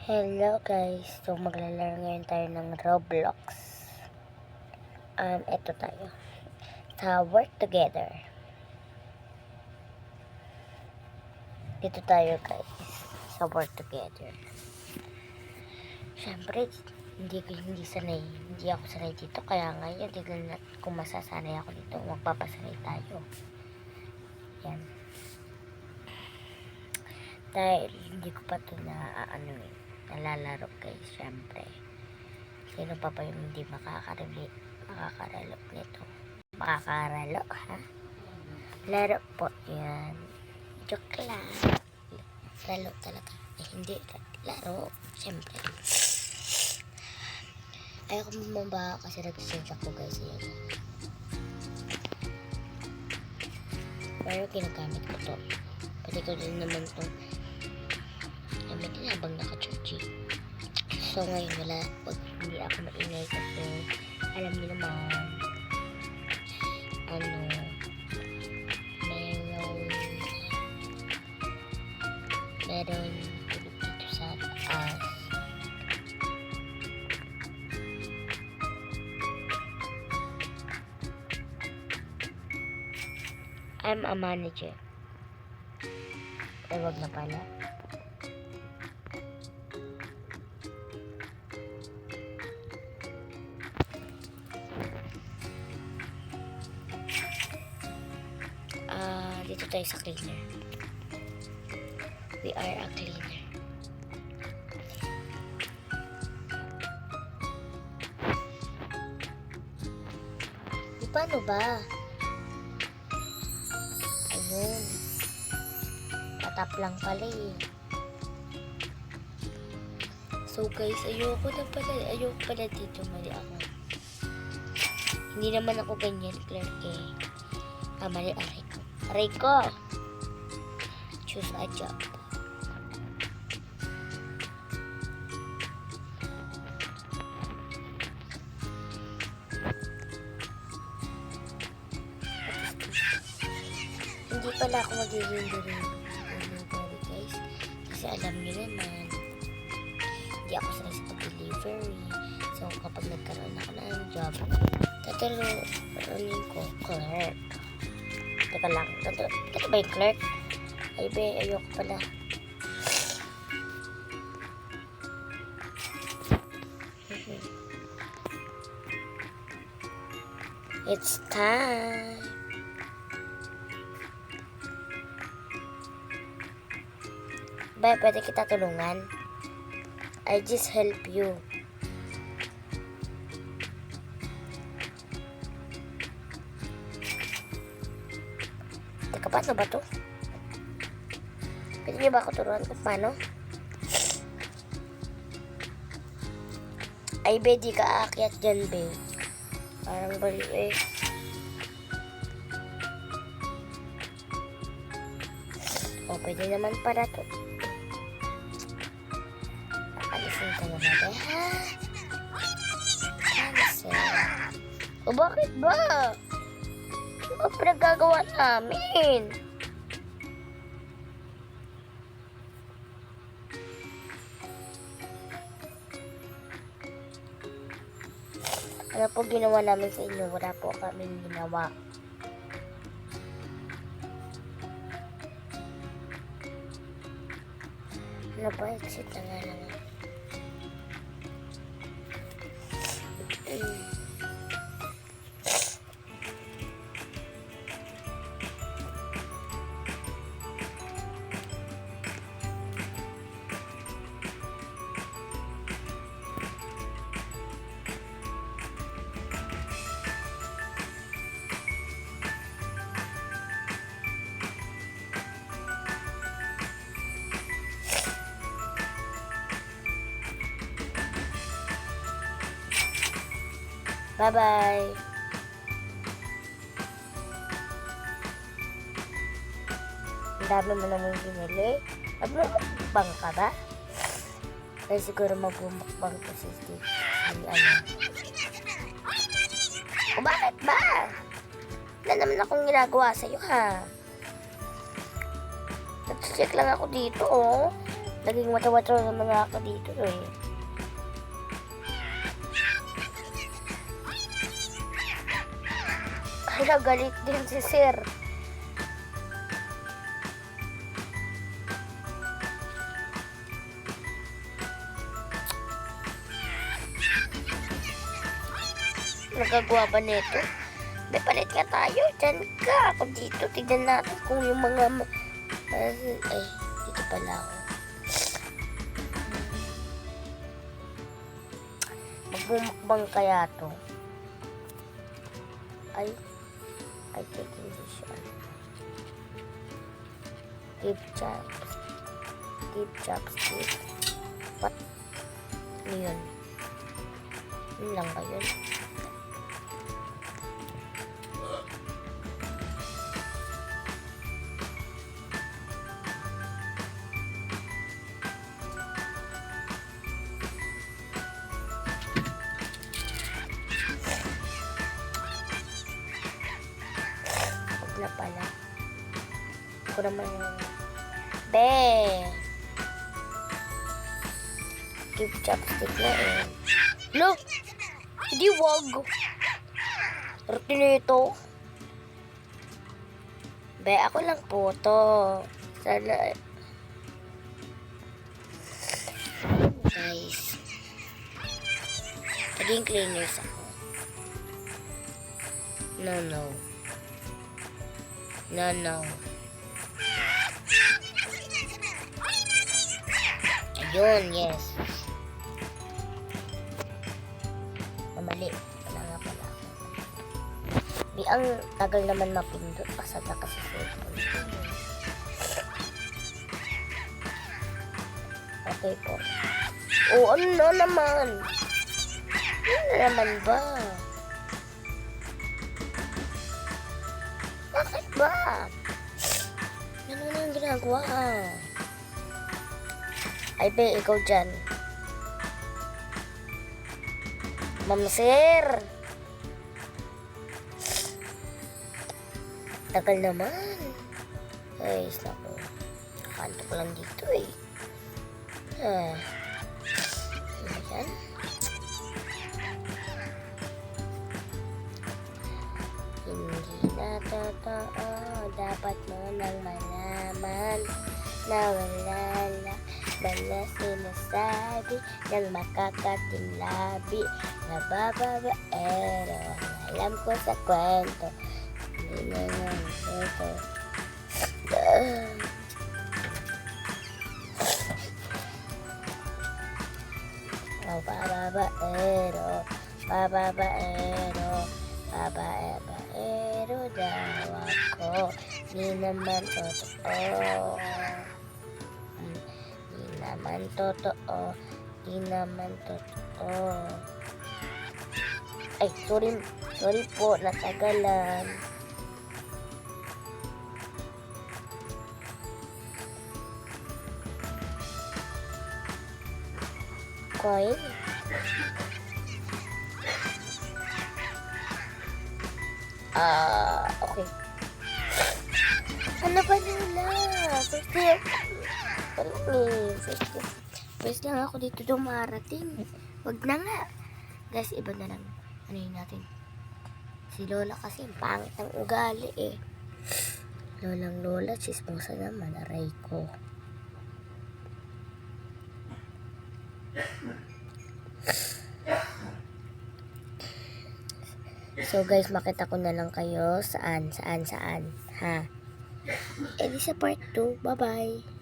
Hello guys, so maglalaro ngayon tayo ng Roblox. Ito tayo. Sa Work Together. Dito tayo guys, sa Work Together. Siyempre, hindi ako sanay dito. Kaya ngayon, tignan natin kung masasanay ako dito. Magpapasanay tayo. Yan. Dahil hindi ko pa ito nalalaro guys, syempre. Sino pa yung hindi makakaralo nito? Makakaralo, ha? Laro po yan. Joke lang. Laro talaga. Hindi, laro. Syempre. Ayoko bumaba kasi nag-change ako guys. Yan. Pero ginagamit ko to. Pwede ko din naman itong gamitin habang naka-charge. So ngayon hindi ako maingay kasi alam niyo naman meron dito sa taas. I'm a manager. Ay, wag na pala. Dito tayo sa cleaner. We are a cleaner. Paano ba? Ayun. Tatap lang pala eh. So guys, ayoko pala dito. Mali ako. Hindi naman ako ganyan, Clark eh. Mali Rico. Rico! Choose a job. Hindi pala ako magiging delivery guys. Kasi alam niyo naman, hindi ako sanay sa delivery. So kapag nagkaroon ako ng job, tatanungin ko, clerk. Teka lang, ito ba yung clerk? Ay be, ayoko pala. It's time. Ba, pwede kita tulungan? I just help you. Teka, paano ba to? Pwede niyo ba ako turuan kung paano? Ay, be, di ka aakyat dyan, be. Parang baliw eh. O, pwede naman para to. Alisin ka na natin, ha? Cancel. O, bakit ba? Ano ba pinagagawa namin? Ano po ginawa namin sa inyo? Wala po kaming ginawa. Ano ba? Exit na nga lang. Bye-bye. Ang dami mo naman binili. Magbumukbang ka ba? Kaya siguro magbumukbang ko si Steve. O bakit ba? Wala naman akong ginagawa sa'yo ha. Nag-check lang ako dito oh. Naging matawa-tawa na mga ako dito eh. Hala, galit din si Sir. Nagagawa ba nito? May palit nga tayo. Diyan ka. Ako dito. Tignan natin kung yung mga... ay, dito pala ako. Magmumukbang kaya to. I take decision. Keep chopstick. What? Ano yun? Yun lang ba yun? Na pala. Ako naman keep chopstick na eh. Look! Hindi wag. Routine ito. Ako lang po to. Sana. Guys. Naging cleaners ako. No. Ayun, yes. Mali. Wala nga pala ako. Ang tagal naman mapindot. Pasada kasi cellphone. Okay po. Ano na naman? Ano na naman ba? Bakit ba? Ano na yung ginagawa? Ay, ikaw dyan. Ma'am Sir! Tagal naman. Ay, naku. Kanto ko lang dito eh. Ayan. Hindi na totoo, dapat mo nang malaman na wala sinasabi ng makakatinlabi. Nabababaero, alam ko sa kwento. Hindi na lang ito. Babaero daw ako. Di naman totoo. Di naman totoo. Ay, sorry po, natagalan. Coin? Okay. Ano ba nila? First lang ako dito dumarating. Wag na nga. Guys, iba na lang. Ano yun natin? Si Lola kasi pangit ang ugali eh. Lola, chismosa naman. Aray ko. So guys, makita ko na lang kayo saan, ha? Di sa part 2. Bye-bye.